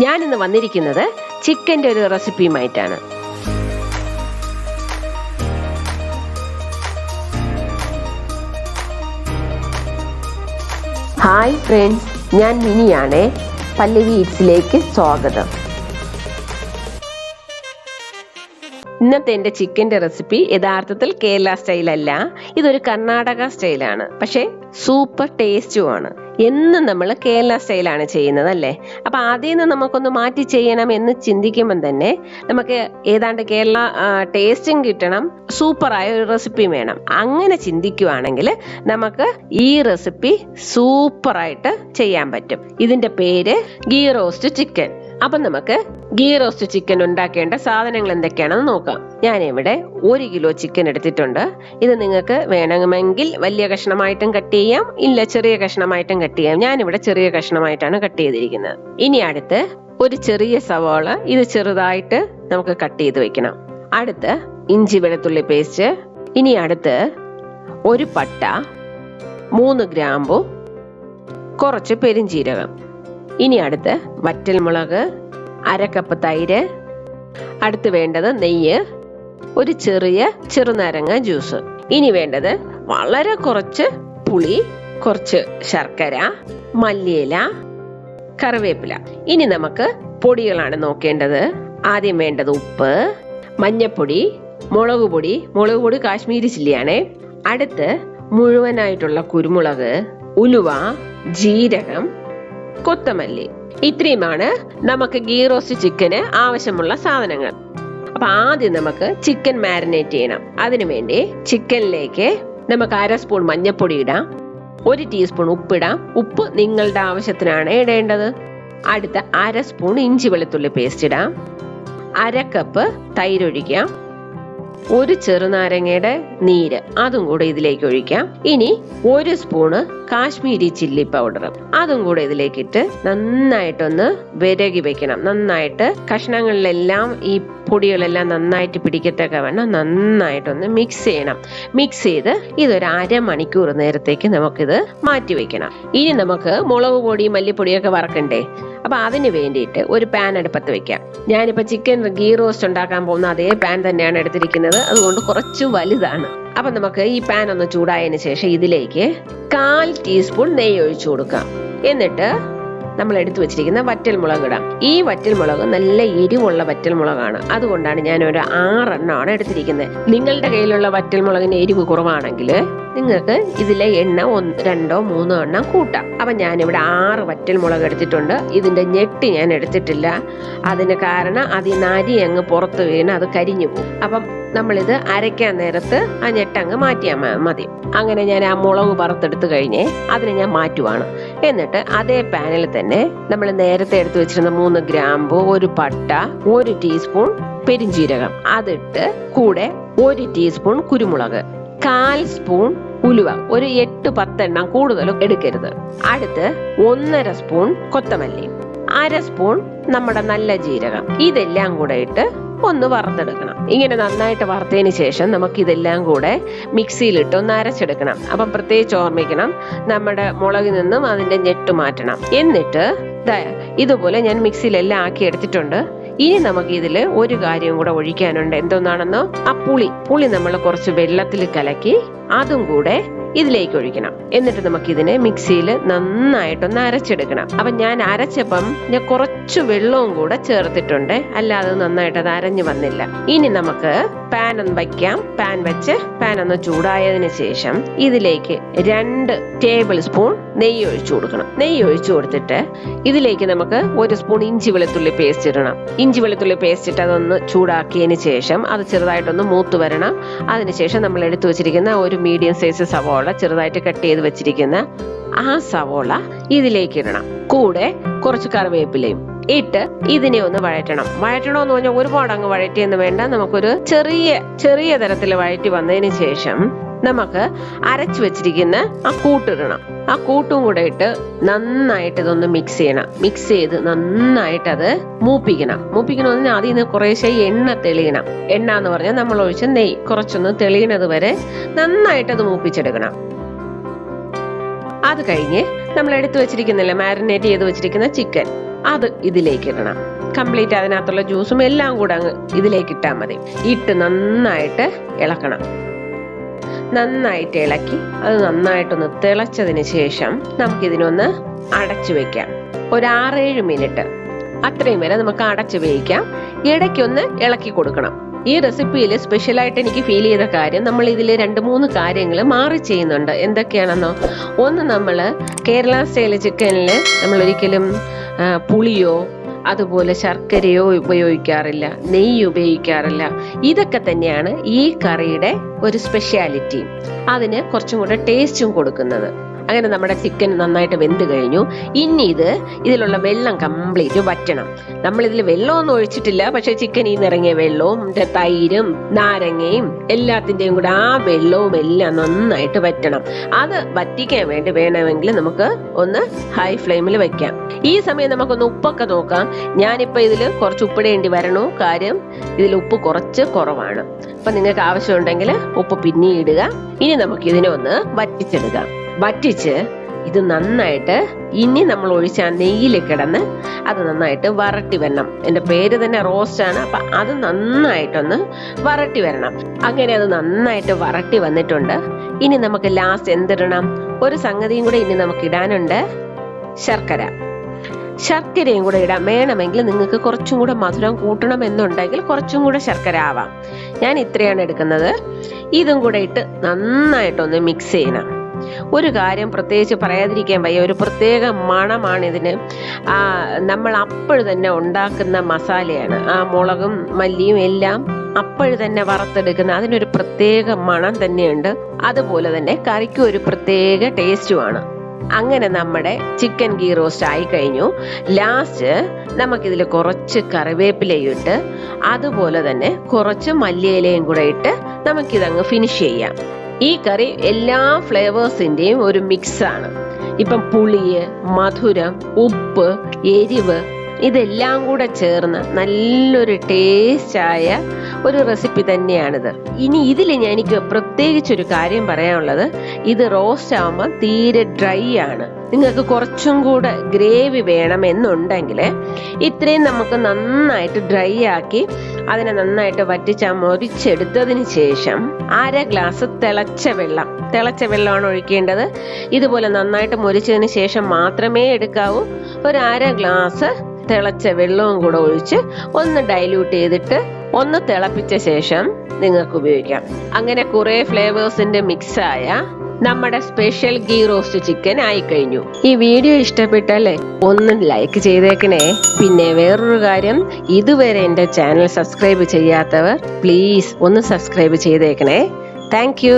ഞാനിന്ന് വന്നിരിക്കുന്നത് ചിക്കൻ്റെ ഒരു റെസിപ്പിയുമായിട്ടാണ്. ഹായ് ഫ്രണ്ട്സ്, ഞാൻ മിനിയാണ്. പല്ലവി ഈറ്റ്സിലേക്ക് സ്വാഗതം. ഇന്നത്തെ എൻ്റെ ചിക്കൻ്റെ റെസിപ്പി യഥാർത്ഥത്തിൽ കേരള സ്റ്റൈലല്ല, ഇതൊരു കർണാടക സ്റ്റൈലാണ്. പക്ഷേ സൂപ്പർ ടേസ്റ്റുമാണ്. എന്നും നമ്മൾ കേരള സ്റ്റൈലാണ് ചെയ്യുന്നത് അല്ലേ? അപ്പം അതിൽ നിന്ന് നമുക്കൊന്ന് മാറ്റി ചെയ്യണം എന്ന് ചിന്തിക്കുമ്പം തന്നെ നമുക്ക് ഏതാണ്ട് കേരള ടേസ്റ്റും കിട്ടണം, സൂപ്പറായ ഒരു റെസിപ്പിയും വേണം. അങ്ങനെ ചിന്തിക്കുവാണെങ്കിൽ നമുക്ക് ഈ റെസിപ്പി സൂപ്പറായിട്ട് ചെയ്യാൻ പറ്റും. ഇതിൻ്റെ പേര് ഗീ റോസ്റ്റ് ചിക്കൻ. അപ്പം നമുക്ക് ഗീ റോസ്റ്റ് ചിക്കൻ ഉണ്ടാക്കേണ്ട സാധനങ്ങൾ എന്തൊക്കെയാണെന്ന് നോക്കാം. ഞാനിവിടെ 1 കിലോ ചിക്കൻ എടുത്തിട്ടുണ്ട്. ഇത് നിങ്ങൾക്ക് വേണമെങ്കിൽ വലിയ കഷ്ണമായിട്ടും കട്ട് ചെയ്യാം, ഇല്ല ചെറിയ കഷ്ണമായിട്ടും കട്ട് ചെയ്യാം. ഞാനിവിടെ ചെറിയ കഷ്ണമായിട്ടാണ് കട്ട് ചെയ്തിരിക്കുന്നത്. ഇനി അടുത്ത് ഒരു ചെറിയ സവാള, ഇത് ചെറുതായിട്ട് നമുക്ക് കട്ട് ചെയ്ത് വെക്കണം. അടുത്ത് ഇഞ്ചി വെളുത്തുള്ളി പേസ്റ്റ്. ഇനി അടുത്ത് ഒരു പട്ട, 3 ഗ്രാമ്പു, കുറച്ച് പെരിഞ്ചീരകം. ഇനി അടുത്ത് വറ്റൽമുളക്, 1/2 കപ്പ് തൈര്. അടുത്ത് വേണ്ടത് നെയ്യ്, ഒരു ചെറിയ ചെറുനാരങ്ങ ജ്യൂസ്. ഇനി വേണ്ടത് വളരെ കുറച്ച് പുളി, കുറച്ച് ശർക്കര, മല്ലിയില, കറിവേപ്പില. ഇനി നമുക്ക് പൊടികളാണ് നോക്കേണ്ടത്. ആദ്യം വേണ്ടത് ഉപ്പ്, മഞ്ഞപ്പൊടി, മുളക് പൊടി കാശ്മീരി ചില്ലിയാണേ. അടുത്ത് മുഴുവനായിട്ടുള്ള കുരുമുളക്, ഉലുവ, ജീരകം, കൊത്തമല്ലി. ഇത്രയുമാണ് നമുക്ക് ഗീ റോസ്റ്റ് ചിക്കന് ആവശ്യമുള്ള സാധനങ്ങൾ. അപ്പൊ ആദ്യം നമുക്ക് ചിക്കൻ മാരിനേറ്റ് ചെയ്യണം. അതിനുവേണ്ടി ചിക്കനിലേക്ക് നമുക്ക് 1/2 സ്പൂൺ മഞ്ഞൾപ്പൊടി ഇടാം, 1 ടീസ്പൂൺ ഉപ്പിടാം. ഉപ്പ് നിങ്ങളുടെ ആവശ്യത്തിനാണ് ഇടേണ്ടത്. അടുത്ത 1/2 സ്പൂൺ ഇഞ്ചി വെളുത്തുള്ളി പേസ്റ്റ് ഇടാം, 1/2 കപ്പ് തൈര് ഒഴിക്കാം, 1 ചെറുനാരങ്ങയുടെ നീര് അതും കൂടെ ഇതിലേക്ക് ഒഴിക്കാം. ഇനി 1 സ്പൂണ് കാശ്മീരി ചില്ലി പൗഡർ അതും കൂടെ ഇതിലേക്ക് ഇട്ട് നന്നായിട്ടൊന്ന് വിരകി വെക്കണം. നന്നായിട്ട് കഷ്ണങ്ങളിലെല്ലാം ഈ പൊടികളെല്ലാം നന്നായിട്ട് പിടിക്കത്തക്ക വേണം നന്നായിട്ടൊന്ന് മിക്സ് ചെയ്യണം. മിക്സ് ചെയ്ത് ഇതൊരു 1/2 മണിക്കൂർ നേരത്തേക്ക് നമുക്കിത് മാറ്റി വെക്കണം. ഇനി നമുക്ക് മുളക് പൊടി മല്ലിപ്പൊടിയൊക്കെ വറക്കണ്ടേ? അപ്പൊ അതിന് വേണ്ടിയിട്ട് ഒരു പാൻ അടുപ്പത്ത് വെക്കാം. ഞാനിപ്പോ ചിക്കൻ ഗീ റോസ്റ്റ് ഉണ്ടാക്കാൻ പോകുന്ന അതേ പാൻ തന്നെയാണ് എടുത്തിരിക്കുന്നത്, അതുകൊണ്ട് കുറച്ച് വലുതാണ്. അപ്പൊ നമുക്ക് ഈ പാൻ ഒന്ന് ചൂടായതിനു ശേഷം ഇതിലേക്ക് 1/4 ടീസ്പൂൺ നെയ്യ് ഒഴിച്ചു കൊടുക്കാം. എന്നിട്ട് നമ്മൾ എടുത്തു വെച്ചിരിക്കുന്ന വറ്റൽമുളക് ഇടാം. ഈ വറ്റൽമുളക് നല്ല എരിവുള്ള വറ്റൽമുളകാണ്, അതുകൊണ്ടാണ് ഞാൻ ഒരു 6 എണ്ണമാണ് എടുത്തിരിക്കുന്നത്. നിങ്ങളുടെ കയ്യിലുള്ള വറ്റൽമുളകിന് എരിവ് കുറവാണെങ്കിൽ നിങ്ങൾക്ക് ഇതിലെ എണ്ണ 2 3 എണ്ണം കൂട്ടാം. അപ്പൊ ഞാനിവിടെ 6 വറ്റൽമുളക് എടുത്തിട്ടുണ്ട്. ഇതിന്റെ ഞെട്ടി ഞാൻ എടുത്തിട്ടില്ല. അതിന് കാരണം അതിൽ അരി അങ്ങ് പുറത്ത് വീണ് അത് കരിഞ്ഞു പോകും. അപ്പം നമ്മളിത് അരയ്ക്കാൻ നേരത്ത് ആ ഞെട്ടങ്ങ് മാറ്റിയാൽ മതി. അങ്ങനെ ഞാൻ ആ മുളക് വറുത്തെടുത്ത് കഴിഞ്ഞ് അതിനെ ഞാൻ മാറ്റുവാണ്. എന്നിട്ട് അതേ പാനിൽ തന്നെ നമ്മൾ നേരത്തെ എടുത്തു വെച്ചിരുന്ന 3 ഗ്രാമ്പു, 1 പട്ട, 1 ടീസ്പൂൺ പെരിഞ്ചീരകം അതിട്ട് കൂടെ 1 ടീസ്പൂൺ കുരുമുളക്, 1/4 സ്പൂൺ ഉലുവ, ഒരു 8-10 എണ്ണം കൂടുതലും എടുക്കരുത്. അടുത്ത് 1/2 സ്പൂൺ കൊത്തമല്ലി, 1/2 സ്പൂൺ നമ്മുടെ നല്ല ജീരകം. ഇതെല്ലാം കൂടെ ഇട്ട് ഒന്ന് വറുത്തെടുക്കണം. ഇങ്ങനെ നന്നായിട്ട് വറുത്തതിന് ശേഷം നമുക്ക് ഇതെല്ലാം കൂടെ മിക്സിയിലിട്ട് ഒന്ന് അരച്ചെടുക്കണം. അപ്പം പ്രത്യേകിച്ച് ഓർമ്മിക്കണം, നമ്മുടെ മുളകിൽ നിന്നും അതിന്റെ ഞെട്ട് മാറ്റണം. എന്നിട്ട് ഇതുപോലെ ഞാൻ മിക്സിയിലെല്ലാം ആക്കി എടുത്തിട്ടുണ്ട്. ഇനി നമുക്ക് ഇതിൽ ഒരു കാര്യം കൂടെ ഒഴിക്കാനുണ്ട്. എന്തോന്നാണെന്നോ, ആ പുളി നമ്മൾ കുറച്ച് വെള്ളത്തിൽ കലക്കി അതും കൂടെ ഇതിലേക്ക് ഒഴിക്കണം. എന്നിട്ട് നമുക്ക് ഇതിനെ മിക്സിയിൽ നന്നായിട്ടൊന്ന് അരച്ചെടുക്കണം. അപ്പൊ ഞാൻ അരച്ചപ്പം ഞാൻ കുറച്ച് വെള്ളവും കൂടെ ചേർത്തിട്ടുണ്ട്, അല്ലാതെ നന്നായിട്ട് അത് അരഞ്ഞു വന്നില്ല. ഇനി നമുക്ക് പാൻ ഒന്ന് വയ്ക്കാം. പാൻ വെച്ച് പാൻ ഒന്ന് ചൂടായതിനു ശേഷം ഇതിലേക്ക് 2 ടേബിൾ സ്പൂൺ നെയ്യ് ഒഴിച്ചു കൊടുക്കണം. നെയ്യ് ഒഴിച്ചു കൊടുത്തിട്ട് ഇതിലേക്ക് നമുക്ക് 1 സ്പൂൺ ഇഞ്ചി വെളുത്തുള്ളി പേസ്റ്റ് ഇടണം. ഇഞ്ചി വെളുത്തുള്ളി പേസ്റ്റ് ഇട്ട് അതൊന്ന് ചൂടാക്കിയതിന് ശേഷം അത് ചെറുതായിട്ടൊന്ന് മൂത്ത് വരണം. അതിനുശേഷം നമ്മൾ എടുത്തു വെച്ചിരിക്കുന്ന ഒരു മീഡിയം സൈസ് സവാള ചെറുതായിട്ട് കട്ട് ചെയ്ത് വെച്ചിരിക്കുന്ന ആ സവോള ഇതിലേക്ക് ഇടണം. കൂടെ കുറച്ച് കറിവേപ്പിലയും ഇട്ട് ഇതിനെ ഒന്ന് വഴറ്റണമെന്ന് പറഞ്ഞാൽ ഒരുപാട് അങ്ങ് വഴറ്റിയെന്ന് വേണ്ട. നമുക്കൊരു ചെറിയ തരത്തിൽ വഴറ്റി വന്നതിന് ശേഷം നമുക്ക് അരച്ചു വെച്ചിരിക്കുന്ന ആ കൂട്ടിടണം. ആ കൂട്ടും കൂടെ ഇട്ട് നന്നായിട്ട് ഇതൊന്ന് മിക്സ് ചെയ്യണം. മിക്സ് ചെയ്ത് നന്നായിട്ട് അത് മൂപ്പിക്കണമെന്ന് അതിൽ നിന്ന് കുറേശ്ശെ എണ്ണ തെളിയണം. എണ്ണ എന്ന് പറഞ്ഞാൽ നമ്മൾ ഒഴിച്ച നെയ്യ് കുറച്ചൊന്ന് തെളിയണത് വരെ നന്നായിട്ട് അത് മൂപ്പിച്ചെടുക്കണം. അത് കഴിഞ്ഞ് നമ്മൾ എടുത്തു വെച്ചിരിക്കുന്നില്ല, മാരിനേറ്റ് ചെയ്ത് വെച്ചിരിക്കുന്ന ചിക്കൻ അത് ഇതിലേക്ക് ഇടണം. കംപ്ലീറ്റ് അതിനകത്തുള്ള ജ്യൂസും എല്ലാം കൂടെ അങ്ങ് ഇതിലേക്ക് ഇട്ടാൽ മതി. ഇട്ട് നന്നായിട്ട് ഇളക്കണം. നന്നായിട്ട് ഇളക്കി അത് നന്നായിട്ടൊന്ന് തിളച്ചതിന് ശേഷം നമുക്കിതിനൊന്ന് അടച്ചു വെക്കാം. ഒരു 6-7 മിനിറ്റ് അത്രയും വരെ നമുക്ക് അടച്ചു വേവിക്കാം. ഇടയ്ക്കൊന്ന് ഇളക്കി കൊടുക്കണം. ഈ റെസിപ്പിയിൽ സ്പെഷ്യലായിട്ട് എനിക്ക് ഫീൽ ചെയ്ത കാര്യം, നമ്മൾ ഇതിൽ 2-3 കാര്യങ്ങൾ മാറി ചെയ്യുന്നുണ്ട്. എന്തൊക്കെയാണെന്നോ, ഒന്ന്, നമ്മൾ കേരള സ്റ്റൈൽ ചിക്കനിൽ നമ്മൾ ഒരിക്കലും പുളിയോ അതുപോലെ ശർക്കരയോ ഉപയോഗിക്കാറില്ല, നെയ്യ് ഉപയോഗിക്കാറില്ല. ഇതൊക്കെ തന്നെയാണ് ഈ കറിയുടെ ഒരു സ്പെഷ്യാലിറ്റി. അതിന് കുറച്ചും കൂടെ ടേസ്റ്റും കൊടുക്കുന്നത്. അങ്ങനെ നമ്മുടെ ചിക്കൻ നന്നായിട്ട് വെന്ത് കഴിഞ്ഞു. ഇനി ഇതിലുള്ള വെള്ളം കംപ്ലീറ്റ് വറ്റണം. നമ്മളിതിൽ വെള്ളമൊന്നും ഒഴിച്ചിട്ടില്ല, പക്ഷെ ചിക്കനിൽ നിന്ന് ഇറങ്ങിയ വെള്ളവും തൈരും നാരങ്ങയും എല്ലാത്തിൻ്റെയും കൂടെ ആ വെള്ളവും എല്ലാം നന്നായിട്ട് വറ്റണം. അത് വറ്റിക്കാൻ വേണ്ടി വേണമെങ്കിൽ നമുക്ക് ഒന്ന് ഹൈ ഫ്ലെയിമിൽ വെക്കാം. ഈ സമയം നമുക്കൊന്ന് ഉപ്പൊക്കെ നോക്കാം. ഞാനിപ്പോൾ ഇതിൽ കുറച്ച് ഉപ്പിടേണ്ടി വരണു, കാര്യം ഇതിൽ ഉപ്പ് കുറച്ച് കുറവാണ്. അപ്പം നിങ്ങൾക്ക് ആവശ്യമുണ്ടെങ്കിൽ ഉപ്പ് പിന്നെ ഇടുക. ഇനി നമുക്ക് ഇതിനെ ഒന്ന് വറ്റിച്ചെടുക്കാം. വറ്റിച്ച് ഇത് നന്നായിട്ട് ഇനി നമ്മൾ ഒഴിച്ച നെയ്യിൽ കിടന്ന് അത് നന്നായിട്ട് വരട്ടി വരണം. എൻ്റെ പേര് തന്നെ റോസ്റ്റാണ്. അപ്പം അത് നന്നായിട്ടൊന്ന് വരട്ടി വരണം. അങ്ങനെ അത് നന്നായിട്ട് വരട്ടി വന്നിട്ടുണ്ട്. ഇനി നമുക്ക് ലാസ്റ്റ് എന്തിടണം? ഒരു സംഗതിയും കൂടെ ഇനി നമുക്ക് ഇടാനുണ്ട്, ശർക്കര. ശർക്കരയും കൂടെ ഇടാം. വേണമെങ്കിൽ നിങ്ങൾക്ക് കുറച്ചും കൂടെ മധുരം കൂട്ടണം എന്നുണ്ടെങ്കിൽ കുറച്ചും കൂടെ ശർക്കര ആവാം. ഞാൻ ഇത്രയാണ് എടുക്കുന്നത്. ഇതും കൂടെ ഇട്ട് നന്നായിട്ടൊന്ന് മിക്സ് ചെയ്യണം. ഒരു കാര്യം പ്രത്യേകിച്ച് പറയാതിരിക്കാൻ വയ്യ, ഒരു പ്രത്യേക മണമാണ് ഇതിന്. നമ്മൾ അപ്പോഴും തന്നെ ഉണ്ടാക്കുന്ന മസാലയാണ്. ആ മുളകും മല്ലിയും എല്ലാം അപ്പോഴും തന്നെ വറുത്തെടുക്കുന്ന അതിനൊരു പ്രത്യേക മണം തന്നെയുണ്ട്. അതുപോലെ തന്നെ കറിക്കും ഒരു പ്രത്യേക ടേസ്റ്റുമാണ്. അങ്ങനെ നമ്മുടെ ചിക്കൻ ഗീ റോസ്റ്റ് ആയി കഴിഞ്ഞു. ലാസ്റ്റ് നമുക്കിതിൽ കുറച്ച് കറിവേപ്പിലയും ഇട്ട് അതുപോലെ തന്നെ കുറച്ച് മല്ലിയിലയും കൂടെ ഇട്ട് നമുക്കിതങ്ങ് ഫിനിഷ് ചെയ്യാം. ഈ കറി എല്ലാ ഫ്ലേവേഴ്സിന്റെയും ഒരു മിക്സാണ്. ഇപ്പം പുളിയ്, മധുരം, ഉപ്പ്, എരിവ് ഇതെല്ലാം കൂടെ ചേർന്ന് നല്ലൊരു ടേസ്റ്റായ ഒരു റെസിപ്പി തന്നെയാണിത്. ഇനി ഇതിൽ എനിക്ക് പ്രത്യേകിച്ചൊരു കാര്യം പറയാനുള്ളത്, ഇത് റോസ്റ്റ് ആവുമ്പോൾ തീരെ ഡ്രൈ ആണ്. നിങ്ങൾക്ക് കുറച്ചും കൂടെ ഗ്രേവി വേണമെന്നുണ്ടെങ്കിൽ ഇത്രയും നമുക്ക് നന്നായിട്ട് ഡ്രൈ ആക്കി അതിനെ നന്നായിട്ട് മൊരിച്ചെടുത്തതിന് ശേഷം 1/2 ഗ്ലാസ് തിളച്ച വെള്ളമാണ് ഒഴിക്കേണ്ടത്. ഇതുപോലെ നന്നായിട്ട് മൊരിച്ചതിന് ശേഷം മാത്രമേ എടുക്കാവൂ. ഒരു 1/2 ഗ്ലാസ് തിളച്ച വെള്ളവും കൂടെ ഒഴിച്ച് ഒന്ന് ഡൈല്യൂട്ട് ചെയ്തിട്ട് ഒന്ന് തിളപ്പിച്ച ശേഷം നിങ്ങൾക്ക് ഉപയോഗിക്കാം. അങ്ങനെ കുറെ ഫ്ലേവേഴ്സിന്റെ മിക്സായ നമ്മുടെ സ്പെഷ്യൽ ഗീ റോസ്റ്റ് ചിക്കൻ ആയി കഴിഞ്ഞു. ഈ വീഡിയോ ഇഷ്ടപ്പെട്ടല്ലേ ഒന്ന് ലൈക്ക് ചെയ്തേക്കണേ. പിന്നെ വേറൊരു കാര്യം, ഇതുവരെ എൻ്റെ ചാനൽ സബ്സ്ക്രൈബ് ചെയ്യാത്തവർ പ്ലീസ് ഒന്ന് സബ്സ്ക്രൈബ് ചെയ്തേക്കണേ. Thank you.